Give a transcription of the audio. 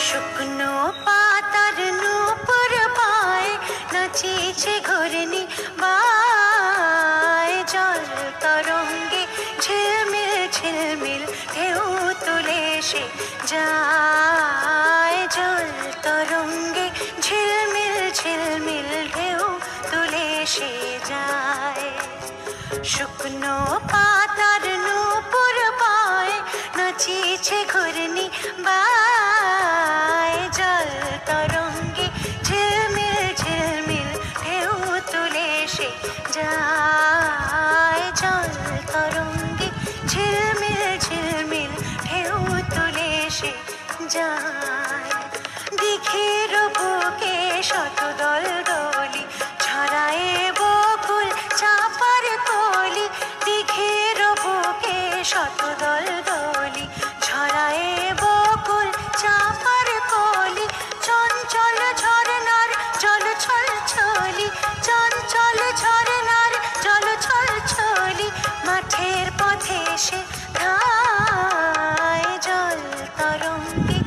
শুকনো পাতার নূপুর পায় নাচিছে ঘূর্ণি বায় জল তরঙ্গে ঝিলমিল ঝিলমিল ঢেউ তুলে সে যায় জল তরঙ্গে ঝিলমিল ঝিলমিল ঢেউ তুলে সে যায় শুকনো পাতার নূপুর পায় নাচিছে ঘূর্ণি বায় জল তরঙ্গে ঝিলমিল ঝিলমিল ঢেউ তুলে সে যায় জল তরঙ্গে ঝিলমিল ঝিলমিল ঢেউ তুলে সে যায় দিঘির বুকে শতদল দলি ছড়ায় বকুল চাপার কলি দিঘির বুকে শতদল দলি ছড়ায় বকুল চাপার কলি চঞ্চল ঝরনার জল ছল ছলি চঞ্চল ঝরনার জল ছল ছলি মাঠের পথে সে ধায় জল তরঙ্গে